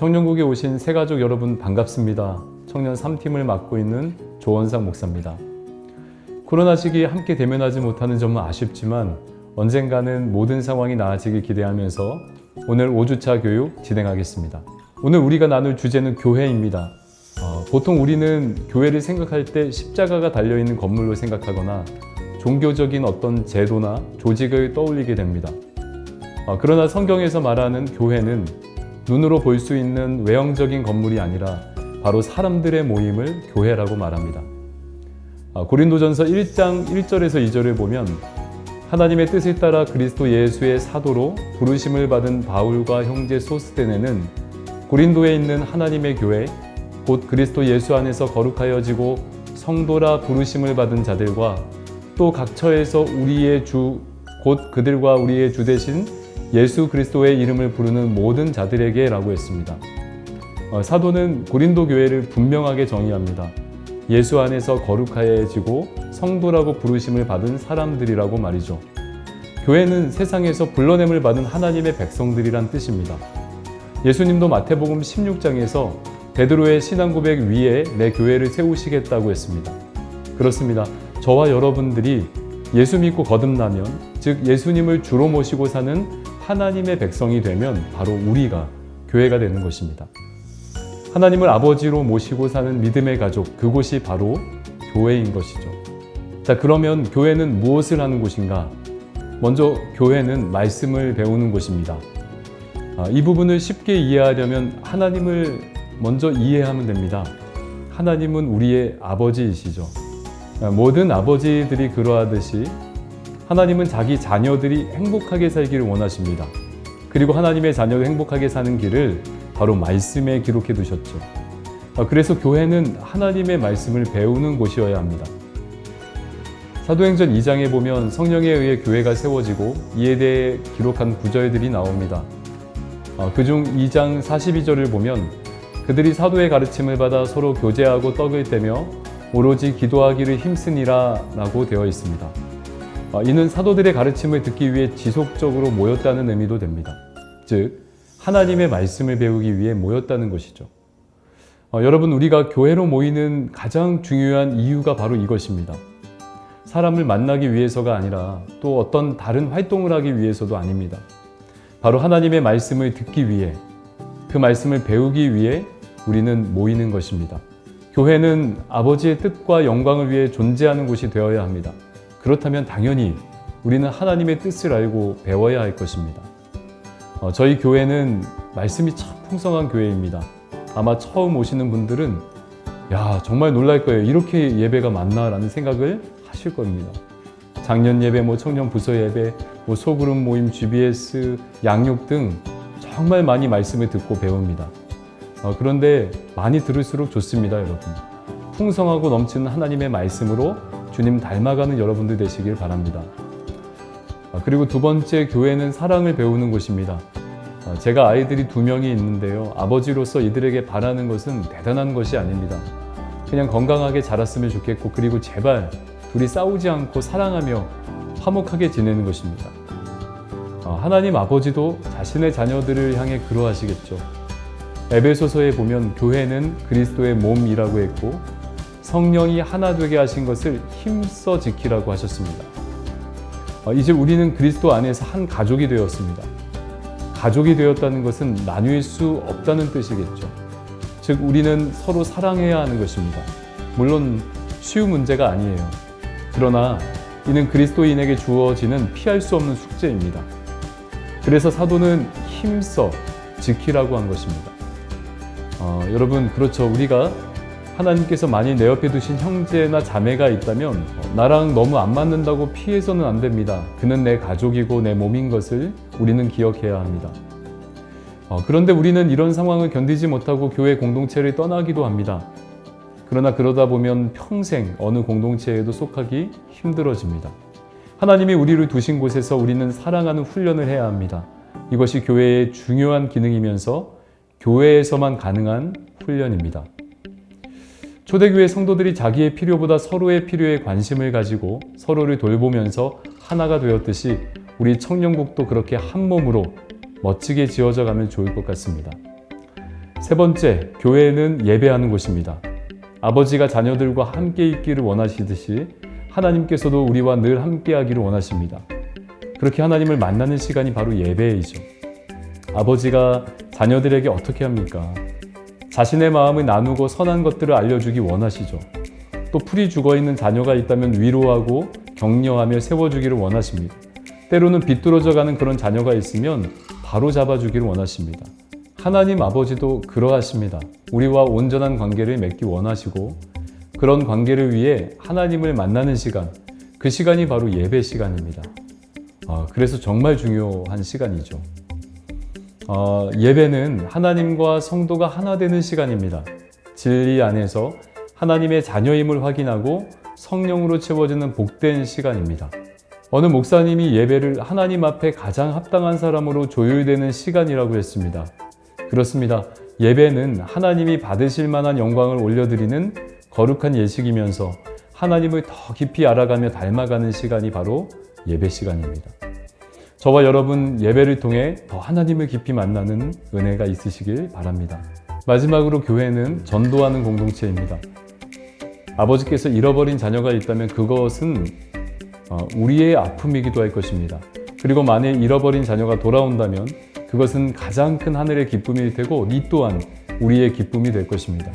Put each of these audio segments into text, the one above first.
청년국에 오신 새가족 여러분 반갑습니다. 청년 3팀을 맡고 있는 조원상 목사입니다. 코로나 시기에 함께 대면하지 못하는 점은 아쉽지만 언젠가는 모든 상황이 나아지길 기대하면서 오늘 5주차 교육 진행하겠습니다. 오늘 우리가 나눌 주제는 교회입니다. 보통 우리는 교회를 생각할 때 십자가가 달려있는 건물로 생각하거나 종교적인 어떤 제도나 조직을 떠올리게 됩니다. 그러나 성경에서 말하는 교회는 눈으로 볼 수 있는 외형적인 건물이 아니라 바로 사람들의 모임을 교회라고 말합니다. 고린도전서 1장 1절에서 2절을 보면 하나님의 뜻을 따라 그리스도 예수의 사도로 부르심을 받은 바울과 형제 소스데네는 고린도에 있는 하나님의 교회 곧 그리스도 예수 안에서 거룩하여지고 성도라 부르심을 받은 자들과 또 각 처에서 우리의 주 곧 그들과 우리의 주 되신 예수 그리스도의 이름을 부르는 모든 자들에게 라고 했습니다. 사도는 고린도 교회를 분명하게 정의합니다. 예수 안에서 거룩하여지고 성도라고 부르심을 받은 사람들이라고 말이죠. 교회는 세상에서 불러냄을 받은 하나님의 백성들이란 뜻입니다. 예수님도 마태복음 16장에서 베드로의 신앙 고백 위에 내 교회를 세우시겠다고 했습니다. 그렇습니다. 저와 여러분들이 예수 믿고 거듭나면, 즉 예수님을 주로 모시고 사는 하나님의 백성이 되면 바로 우리가 교회가 되는 것입니다. 하나님을 아버지로 모시고 사는 믿음의 가족, 그곳이 바로 교회인 것이죠. 자, 그러면 교회는 무엇을 하는 곳인가? 먼저 교회는 말씀을 배우는 곳입니다. 이 부분을 쉽게 이해하려면 하나님을 먼저 이해하면 됩니다. 하나님은 우리의 아버지이시죠. 모든 아버지들이 그러하듯이 하나님은 자기 자녀들이 행복하게 살기를 원하십니다. 그리고 하나님의 자녀를 행복하게 사는 길을 바로 말씀에 기록해 두셨죠. 그래서 교회는 하나님의 말씀을 배우는 곳이어야 합니다. 사도행전 2장에 보면 성령에 의해 교회가 세워지고 이에 대해 기록한 구절들이 나옵니다. 그중 2장 42절을 보면 그들이 사도의 가르침을 받아 서로 교제하고 떡을 떼며 오로지 기도하기를 힘쓰니라 라고 되어 있습니다. 이는 사도들의 가르침을 듣기 위해 지속적으로 모였다는 의미도 됩니다. 즉 하나님의 말씀을 배우기 위해 모였다는 것이죠. 여러분, 우리가 교회로 모이는 가장 중요한 이유가 바로 이것입니다. 사람을 만나기 위해서가 아니라 또 어떤 다른 활동을 하기 위해서도 아닙니다. 바로 하나님의 말씀을 듣기 위해, 그 말씀을 배우기 위해 우리는 모이는 것입니다. 교회는 아버지의 뜻과 영광을 위해 존재하는 곳이 되어야 합니다. 그렇다면 당연히 우리는 하나님의 뜻을 알고 배워야 할 것입니다. 저희 교회는 말씀이 참 풍성한 교회입니다. 아마 처음 오시는 분들은 정말 놀랄 거예요. 이렇게 예배가 많나? 라는 생각을 하실 겁니다. 작년 예배, 청년 부서 예배, 소그룹 모임, GBS, 양육 등 정말 많이 말씀을 듣고 배웁니다. 그런데 많이 들을수록 좋습니다, 여러분. 풍성하고 넘치는 하나님의 말씀으로 주님 닮아가는 여러분들 되시길 바랍니다. 그리고 두 번째, 교회는 사랑을 배우는 곳입니다. 제가 아이들이 2명이 있는데요. 아버지로서 이들에게 바라는 것은 대단한 것이 아닙니다. 그냥 건강하게 자랐으면 좋겠고, 그리고 제발 둘이 싸우지 않고 사랑하며 화목하게 지내는 것입니다. 하나님 아버지도 자신의 자녀들을 향해 그러하시겠죠. 에베소서에 보면 교회는 그리스도의 몸이라고 했고 성령이 하나 되게 하신 것을 힘써 지키라고 하셨습니다. 이제 우리는 그리스도 안에서 한 가족이 되었습니다. 가족이 되었다는 것은 나뉠 수 없다는 뜻이겠죠. 즉 우리는 서로 사랑해야 하는 것입니다. 물론 쉬운 문제가 아니에요. 그러나 이는 그리스도인에게 주어지는 피할 수 없는 숙제입니다. 그래서 사도는 힘써 지키라고 한 것입니다. 여러분, 그렇죠. 우리가 하나님께서 많이 내 옆에 두신 형제나 자매가 있다면 나랑 너무 안 맞는다고 피해서는 안 됩니다. 그는 내 가족이고 내 몸인 것을 우리는 기억해야 합니다. 그런데 우리는 이런 상황을 견디지 못하고 교회 공동체를 떠나기도 합니다. 그러나 그러다 보면 평생 어느 공동체에도 속하기 힘들어집니다. 하나님이 우리를 두신 곳에서 우리는 사랑하는 훈련을 해야 합니다. 이것이 교회의 중요한 기능이면서 교회에서만 가능한 훈련입니다. 초대교회 성도들이 자기의 필요보다 서로의 필요에 관심을 가지고 서로를 돌보면서 하나가 되었듯이 우리 청년국도 그렇게 한 몸으로 멋지게 지어져 가면 좋을 것 같습니다. 세 번째, 교회는 예배하는 곳입니다. 아버지가 자녀들과 함께 있기를 원하시듯이 하나님께서도 우리와 늘 함께 하기를 원하십니다. 그렇게 하나님을 만나는 시간이 바로 예배이죠. 아버지가 자녀들에게 어떻게 합니까? 자신의 마음을 나누고 선한 것들을 알려주기 원하시죠. 또 풀이 죽어있는 자녀가 있다면 위로하고 격려하며 세워주기를 원하십니다. 때로는 비뚤어져가는 그런 자녀가 있으면 바로 잡아주기를 원하십니다. 하나님 아버지도 그러하십니다. 우리와 온전한 관계를 맺기 원하시고 그런 관계를 위해 하나님을 만나는 시간, 그 시간이 바로 예배 시간입니다. 그래서 정말 중요한 시간이죠. 예배는 하나님과 성도가 하나 되는 시간입니다. 진리 안에서 하나님의 자녀임을 확인하고 성령으로 채워지는 복된 시간입니다. 어느 목사님이 예배를 하나님 앞에 가장 합당한 사람으로 조율되는 시간이라고 했습니다. 그렇습니다. 예배는 하나님이 받으실 만한 영광을 올려드리는 거룩한 예식이면서 하나님을 더 깊이 알아가며 닮아가는 시간이 바로 예배 시간입니다. 저와 여러분 예배를 통해 더 하나님을 깊이 만나는 은혜가 있으시길 바랍니다. 마지막으로 교회는 전도하는 공동체입니다. 아버지께서 잃어버린 자녀가 있다면 그것은 우리의 아픔이기도 할 것입니다. 그리고 만일 잃어버린 자녀가 돌아온다면 그것은 가장 큰 하늘의 기쁨일 테고 이 또한 우리의 기쁨이 될 것입니다.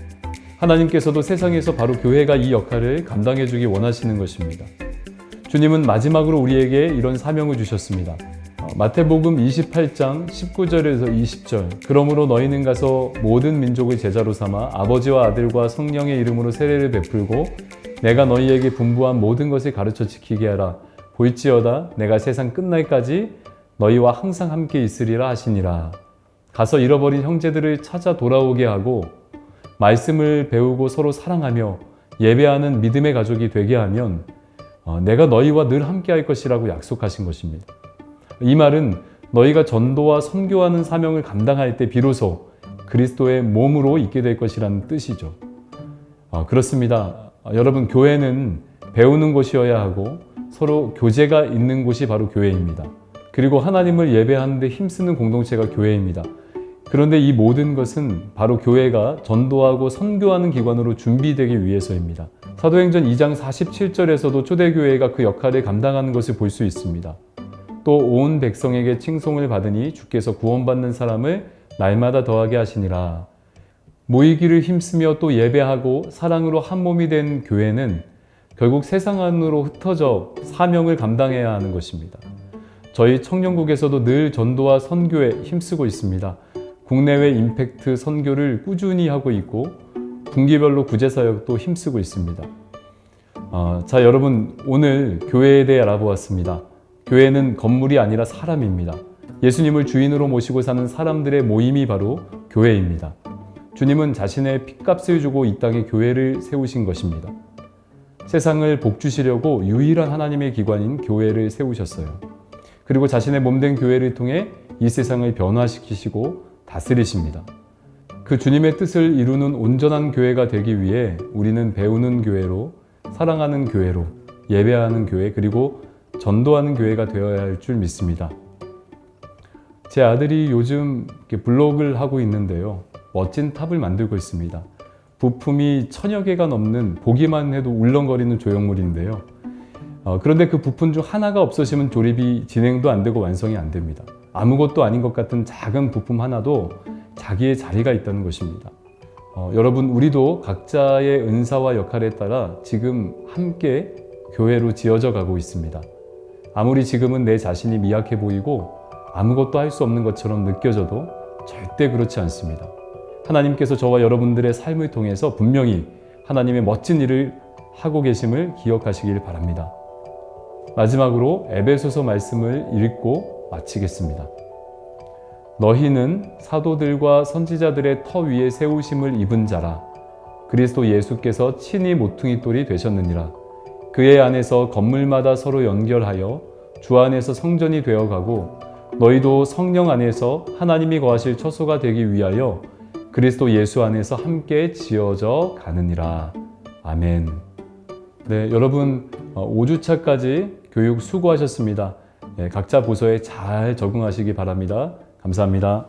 하나님께서도 세상에서 바로 교회가 이 역할을 감당해 주기 원하시는 것입니다. 주님은 마지막으로 우리에게 이런 사명을 주셨습니다. 마태복음 28장 19절에서 20절 그러므로 너희는 가서 모든 민족의 제자로 삼아 아버지와 아들과 성령의 이름으로 세례를 베풀고 내가 너희에게 분부한 모든 것을 가르쳐 지키게 하라. 볼지어다 내가 세상 끝날까지 너희와 항상 함께 있으리라 하시니라. 가서 잃어버린 형제들을 찾아 돌아오게 하고 말씀을 배우고 서로 사랑하며 예배하는 믿음의 가족이 되게 하면 내가 너희와 늘 함께 할 것이라고 약속하신 것입니다. 이 말은 너희가 전도와 선교하는 사명을 감당할 때 비로소 그리스도의 몸으로 있게 될 것이라는 뜻이죠. 그렇습니다. 여러분, 교회는 배우는 곳이어야 하고 서로 교제가 있는 곳이 바로 교회입니다. 그리고 하나님을 예배하는 데 힘쓰는 공동체가 교회입니다. 그런데 이 모든 것은 바로 교회가 전도하고 선교하는 기관으로 준비되기 위해서입니다. 사도행전 2장 47절에서도 초대교회가 그 역할을 감당하는 것을 볼 수 있습니다. 또 온 백성에게 칭송을 받으니 주께서 구원받는 사람을 날마다 더하게 하시니라. 모이기를 힘쓰며 또 예배하고 사랑으로 한 몸이 된 교회는 결국 세상 안으로 흩어져 사명을 감당해야 하는 것입니다. 저희 청년국에서도 늘 전도와 선교에 힘쓰고 있습니다. 국내외 임팩트 선교를 꾸준히 하고 있고 분기별로 구제사역도 힘쓰고 있습니다. 자, 여러분, 오늘 교회에 대해 알아보았습니다. 교회는 건물이 아니라 사람입니다. 예수님을 주인으로 모시고 사는 사람들의 모임이 바로 교회입니다. 주님은 자신의 핏값을 주고 이 땅에 교회를 세우신 것입니다. 세상을 복주시려고 유일한 하나님의 기관인 교회를 세우셨어요. 그리고 자신의 몸된 교회를 통해 이 세상을 변화시키시고 다스리십니다. 그 주님의 뜻을 이루는 온전한 교회가 되기 위해 우리는 배우는 교회로, 사랑하는 교회로, 예배하는 교회, 그리고 전도하는 교회가 되어야 할 줄 믿습니다. 제 아들이 요즘 블로그를 하고 있는데요. 멋진 탑을 만들고 있습니다. 부품이 1000여 개가 넘는 보기만 해도 울렁거리는 조형물인데요. 그런데 그 부품 중 하나가 없어지면 조립이 진행도 안 되고 완성이 안 됩니다. 아무것도 아닌 것 같은 작은 부품 하나도 자기의 자리가 있다는 것입니다. 여러분, 우리도 각자의 은사와 역할에 따라 지금 함께 교회로 지어져 가고 있습니다. 아무리 지금은 내 자신이 미약해 보이고 아무것도 할 수 없는 것처럼 느껴져도 절대 그렇지 않습니다. 하나님께서 저와 여러분들의 삶을 통해서 분명히 하나님의 멋진 일을 하고 계심을 기억하시길 바랍니다. 마지막으로 에베소서 말씀을 읽고 마치겠습니다. 너희는 사도들과 선지자들의 터 위에 세우심을 입은 자라. 그리스도 예수께서 친히 모퉁이 돌이 되셨느니라. 그의 안에서 건물마다 서로 연결하여 주 안에서 성전이 되어가고 너희도 성령 안에서 하나님이 거하실 처소가 되기 위하여 그리스도 예수 안에서 함께 지어져 가느니라. 아멘. 네, 여러분 5주차까지 교육 수고하셨습니다. 각자 부서에 잘 적응하시기 바랍니다. 감사합니다.